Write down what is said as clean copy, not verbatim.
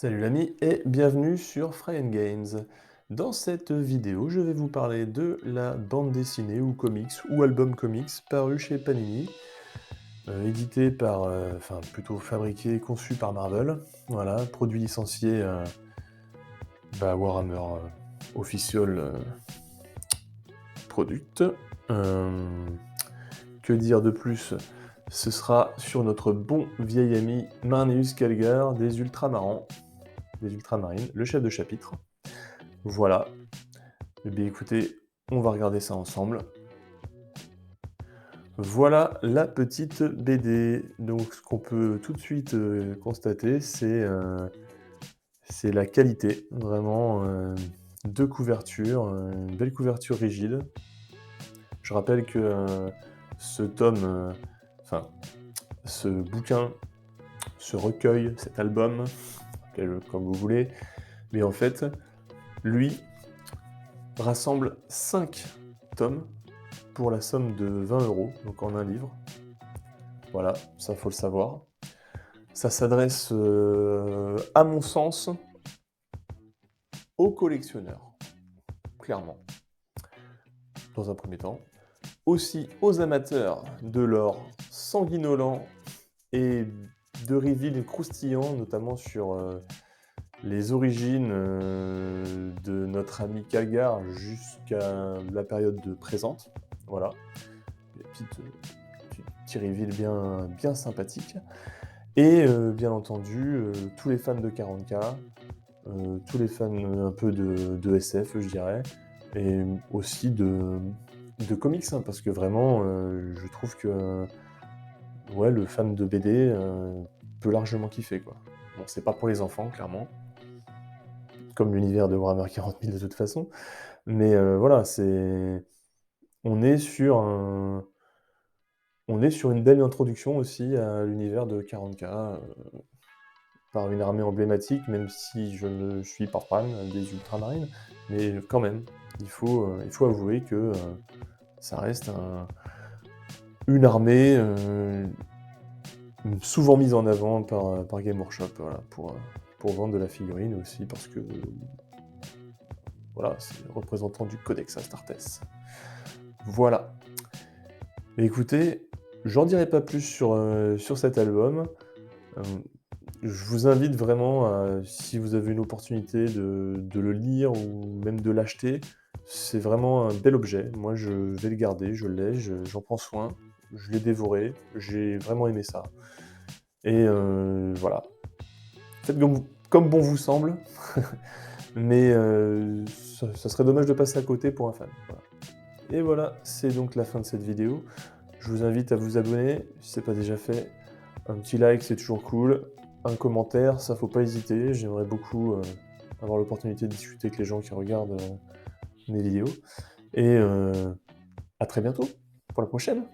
Salut l'ami et bienvenue sur Fry Games. Dans cette vidéo, je vais vous parler de la bande dessinée ou comics ou album comics paru chez Panini, édité par, enfin plutôt fabriqué et conçu par Marvel. Voilà, produit licencié Warhammer Official Product. Que dire de plus? Ce sera sur notre bon vieil ami Marneus Calgar des Ultramarins, le chef de chapitre. Voilà. Eh bien écoutez, on va regarder ça ensemble. Voilà la petite BD. Donc ce qu'on peut tout de suite constater, c'est la qualité, vraiment, de couverture, une belle couverture rigide. Je rappelle que ce tome, enfin ce bouquin, ce recueil, cet album, appelez-le comme vous voulez, mais en fait, lui rassemble 5 tomes pour la somme de 20 €, donc en un livre. Voilà, ça faut le savoir. Ça s'adresse, à mon sens, aux collectionneurs, clairement, dans un premier temps. Aussi aux amateurs de l'or sanguinolent et de reveals croustillants, notamment sur, les origines, de notre ami Calgar jusqu'à la période présente. Voilà, des petits reveals bien sympathiques. Et bien entendu, tous les fans de 40K, tous les fans un peu de SF, je dirais, et aussi de comics, hein, parce que vraiment, je trouve que, ouais, le fan de BD, peut largement kiffer, quoi. Bon, c'est pas pour les enfants, clairement, comme l'univers de Warhammer 40 000 de toute façon, mais voilà, on est sur un on est sur une belle introduction aussi à l'univers de 40K, par une armée emblématique, même si je ne suis pas fan des Ultramarines, mais quand même, il faut avouer que, ça reste une armée, souvent mise en avant par Game Workshop, voilà, pour vendre de la figurine aussi parce que, voilà, c'est le représentant du Codex Astartes. Voilà. Mais écoutez, j'en dirai pas plus sur cet album. Hem, je vous invite vraiment à, si vous avez une opportunité de le lire ou même de l'acheter, c'est vraiment un bel objet. Moi, je vais le garder, je l'ai, j'en prends soin, je l'ai dévoré, j'ai vraiment aimé ça et voilà. Faites comme bon vous semble, mais ça serait dommage de passer à côté pour un fan, voilà. Et voilà, c'est donc la fin de cette vidéo. Je vous invite à vous abonner, si ce n'est pas déjà fait. Un petit like, c'est toujours cool. Un commentaire, ça faut pas hésiter. J'aimerais beaucoup avoir l'opportunité de discuter avec les gens qui regardent mes vidéos. Et à très bientôt pour la prochaine.